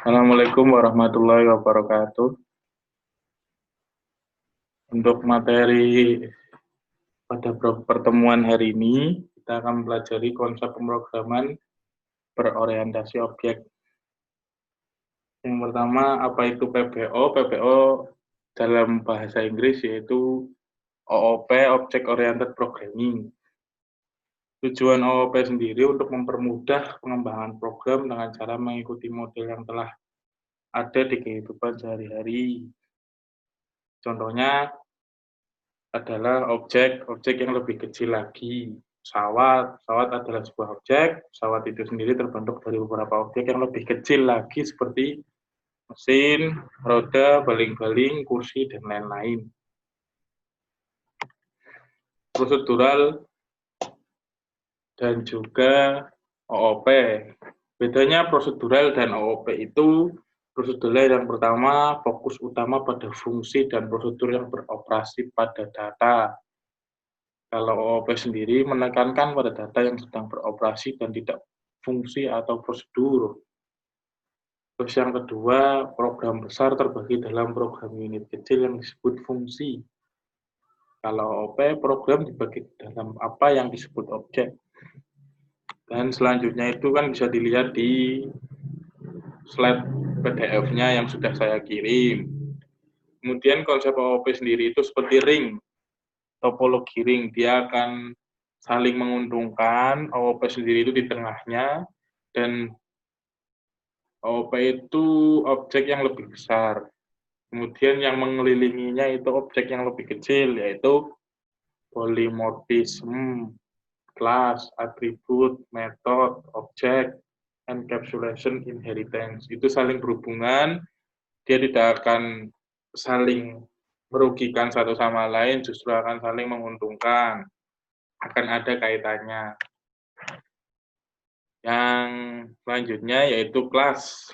Assalamualaikum warahmatullahi wabarakatuh. Untuk materi pada pertemuan hari ini, kita akan mempelajari konsep pemrograman berorientasi objek. Yang pertama, apa itu PBO? PBO dalam bahasa Inggris yaitu OOP, Object Oriented Programming. Tujuan OOP sendiri untuk mempermudah pengembangan program dengan cara mengikuti model yang telah ada di kehidupan sehari-hari. Contohnya adalah objek yang lebih kecil lagi. Pesawat adalah sebuah objek. Pesawat itu sendiri terbentuk dari beberapa objek yang lebih kecil lagi seperti mesin, roda, baling-baling, kursi, dan lain-lain. Prosedural dan juga OOP. Bedanya prosedural dan OOP itu, prosedural yang pertama fokus utama pada fungsi dan prosedur yang beroperasi pada data. Kalau OOP sendiri menekankan pada data yang sedang beroperasi dan tidak fungsi atau prosedur. Terus yang kedua, program besar terbagi dalam program unit kecil yang disebut fungsi. Kalau OOP, program dibagi dalam apa yang disebut objek. Dan selanjutnya itu kan bisa dilihat di slide PDF-nya yang sudah saya kirim. Kemudian konsep OOP sendiri itu seperti ring, topologi ring. Dia akan saling menguntungkan, OOP sendiri itu di tengahnya, dan OOP itu objek yang lebih besar. Kemudian yang mengelilinginya itu objek yang lebih kecil, yaitu polymorphism, class, atribut, method, object, encapsulation, inheritance. Itu saling berhubungan, dia tidak akan saling merugikan satu sama lain, justru akan saling menguntungkan. Akan ada kaitannya. Yang selanjutnya yaitu kelas.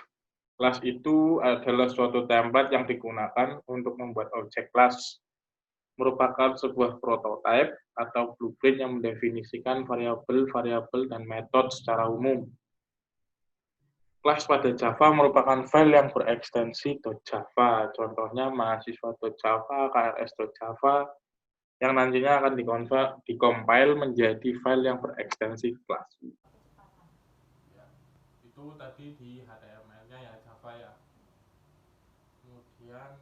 Kelas itu adalah suatu template yang digunakan untuk membuat objek kelas. Merupakan sebuah prototipe atau blueprint yang mendefinisikan variabel-variabel dan metode secara umum. Kelas pada Java merupakan file yang berekstensi .java. Contohnya mahasiswa.java, krs.java, yang nantinya akan dikompil menjadi file yang berekstensi kelas. Itu tadi di HTML-nya ya, Java ya. Kemudian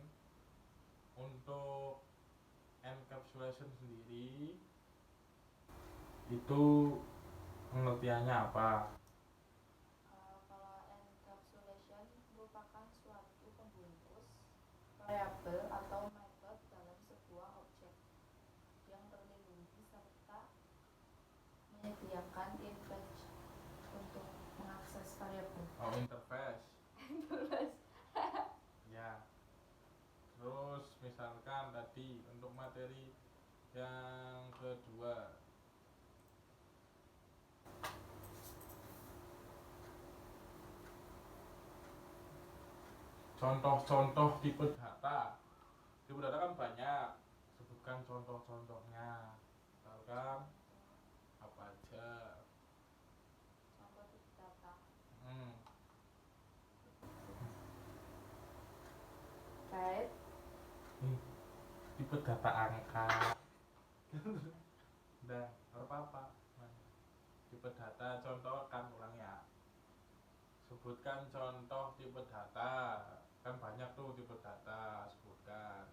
untuk encapsulation sendiri itu pengertiannya apa? Kalau encapsulation merupakan suatu pembungkus variabel atau metode dalam sebuah objek yang terlindungi serta menyediakan interface untuk mengakses variabel. Oh, interface. Ya. Terus misalkan tadi untuk materi yang kedua, contoh-contoh tipe data. Tipe data kan banyak. Sebutkan contoh-contohnya. Misalkan apa aja? Contoh tipe data: Hmm. byte, Tipe data angka. Udah, apa-apa. Tipe data, contoh kan ulang ya. Sebutkan contoh tipe data. Kan banyak tuh tipe data, sebutkan.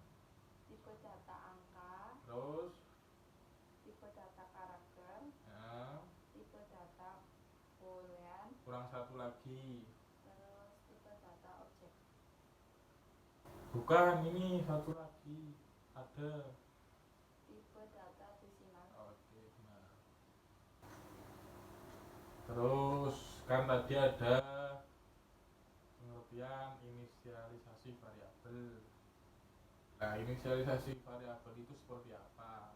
tipe data angka, Terus tipe data karakter, ya, tipe data boolean, kurang satu lagi. terus tipe data objek. Bukan, ini satu lagi. Ada. Tipe data desimal. Oke, benar. Terus kan tadi ada pengertian inisialisasi variabel. Nah, inisialisasi variabel itu seperti apa?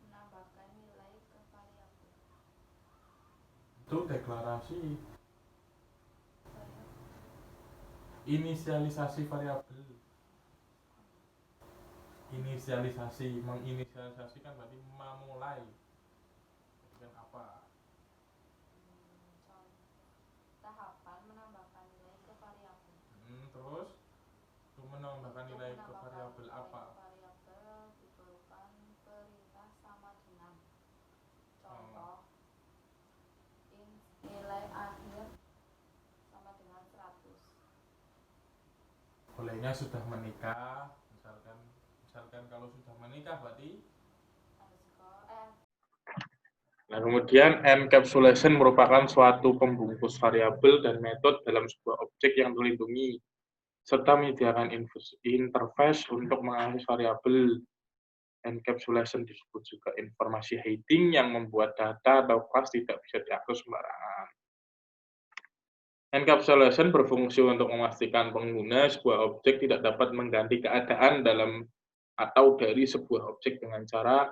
Menambahkan nilai ke variabel. Itu deklarasi. Inisialisasi variabel. Inisialisasi, menginisialisasi kan berarti memulai. Itu kan apa? Tahapan menambahkan nilai ke variabel. variabel apa? Variabel diperlukan perintah sama dengan. Contoh, nilai akhir sama dengan 100. Bolehnya sudah menikah, misalkan kalau sudah menikah berarti. Nah, kemudian encapsulation merupakan suatu pembungkus variabel dan metode dalam sebuah objek yang terlindungi, serta menyediakan interface untuk mengakses variabel. Encapsulation disebut juga informasi hiding yang membuat data atau kelas tidak bisa diakses sembarangan. Encapsulation berfungsi untuk memastikan pengguna sebuah objek tidak dapat mengganti keadaan dalam atau dari sebuah objek dengan cara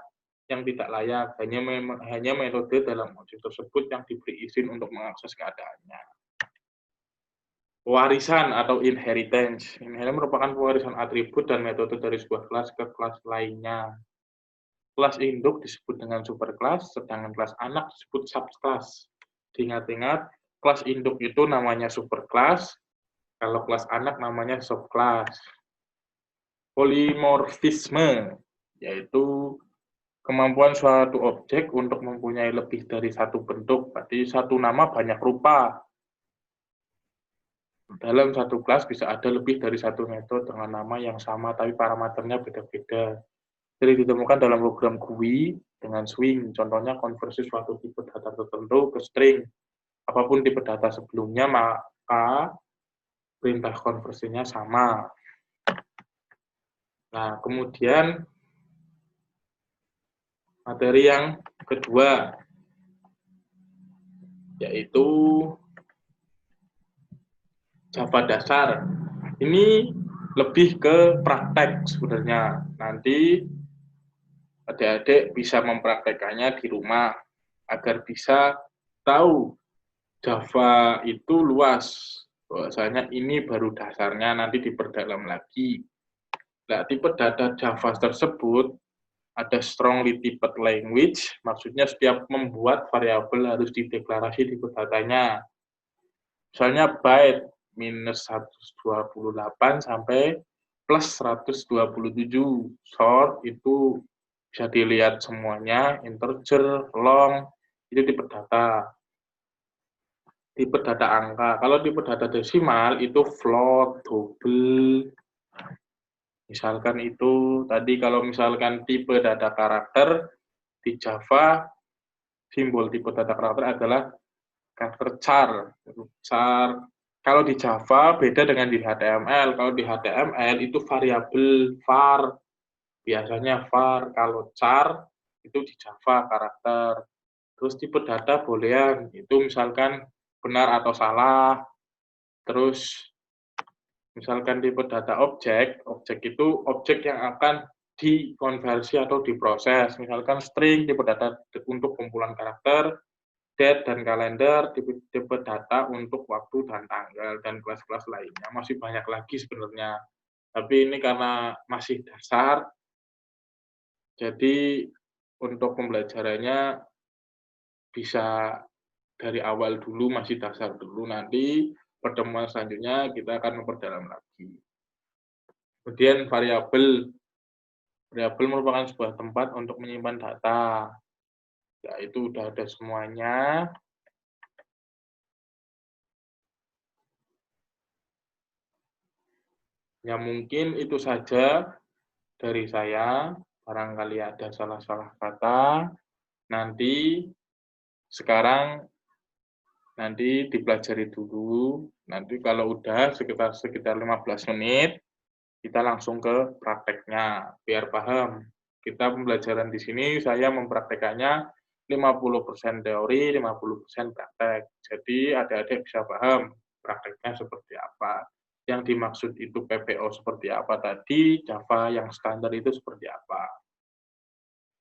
yang tidak layak. Hanya metode dalam objek tersebut yang diberi izin untuk mengakses keadaannya. Pewarisan atau inheritance. Inheritance merupakan pewarisan atribut dan metode dari sebuah kelas ke kelas lainnya. Kelas induk disebut dengan superkelas, sedangkan kelas anak disebut subkelas. Diingat-ingat, kelas induk itu namanya superkelas, kalau kelas anak namanya subkelas. Polimorfisme, yaitu kemampuan suatu objek untuk mempunyai lebih dari satu bentuk, berarti satu nama banyak rupa. Dalam satu kelas bisa ada lebih dari satu metode dengan nama yang sama, tapi parameternya beda-beda. Jadi ditemukan dalam program GUI dengan swing, contohnya konversi suatu tipe data tertentu ke string. Apapun tipe data sebelumnya, maka perintah konversinya sama. Nah, kemudian materi yang kedua, yaitu Java dasar. Ini lebih ke praktek sebenarnya. Nanti adik-adik bisa mempraktekannya di rumah agar bisa tahu Java itu luas. Bahwasanya ini baru dasarnya, nanti diperdalam lagi. Nah, tipe data Java tersebut ada strongly typed language, maksudnya setiap membuat variabel harus dideklarasi tipe datanya. Misalnya byte minus 128 sampai plus 127. Short itu bisa dilihat semuanya, integer, long, itu tipe data. Tipe data angka. Kalau tipe data desimal itu float, double. Misalkan itu tadi kalau misalkan tipe data karakter di Java, simbol tipe data karakter adalah karakter char. Char. Kalau di Java beda dengan di HTML. Kalau di HTML itu variabel var. Biasanya var. Kalau char itu di Java karakter. Terus tipe data boolean. Itu misalkan benar atau salah. Terus misalkan tipe data objek itu objek yang akan dikonversi atau diproses. Misalkan string tipe data untuk kumpulan karakter, date dan kalender, tipe data untuk waktu dan tanggal, dan kelas-kelas lainnya. Masih banyak lagi sebenarnya. Tapi ini karena masih dasar, jadi untuk pembelajarannya bisa dari awal dulu, masih dasar dulu. Nanti pertemuan selanjutnya kita akan memperdalam lagi. Kemudian variabel. Variabel merupakan sebuah tempat untuk menyimpan data. Ya, itu udah ada semuanya. Ya, mungkin itu saja dari saya. Barangkali ada salah-salah kata. Nanti sekarang dipelajari dulu. Nanti kalau udah sekitar 15 menit, kita langsung ke prakteknya biar paham. Kita pembelajaran di sini saya mempraktekannya 50% teori, 50% praktek. Jadi adik-adik bisa paham prakteknya seperti apa. Yang dimaksud itu PPO seperti apa tadi, Java yang standar itu seperti apa.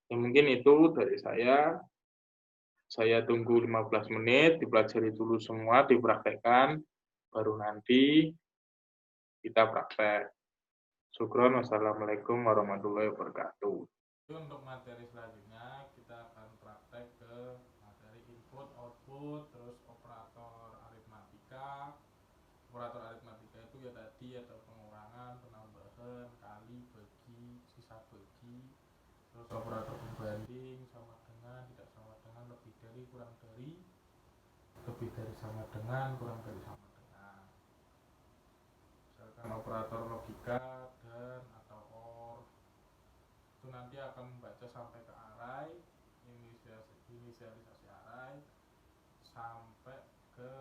Ya, mungkin itu dari saya. Saya tunggu 15 menit, dipelajari dulu semua, dipraktekkan, baru nanti kita praktek. Syukron, wassalamualaikum warahmatullahi wabarakatuh. Untuk materi selanjutnya, kita akan praktek ke materi input, output, terus operator aritmatika. Operator aritmatika itu ya tadi ada pengurangan, penambahan, misalkan kali bagi sisa bagi, terus operator pembanding sama dengan, tidak sama dengan, lebih dari, kurang dari, lebih dari, sama dengan, kurang dari, sama dengan. Misalkan operator logika dan atau OR itu nanti akan membaca sampai ke array, inisialisasi array sampai ke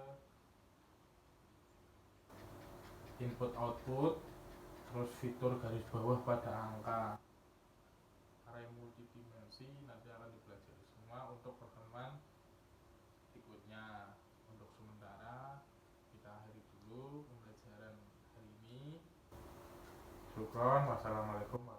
input output, terus fitur garis bawah pada angka. Array multidimensi nanti akan dipelajari semua untuk pertemuan berikutnya. Untuk sementara kita akhiri dulu pembelajaran hari ini. Syukron, wassalamualaikum warahmatullahi wabarakatuh.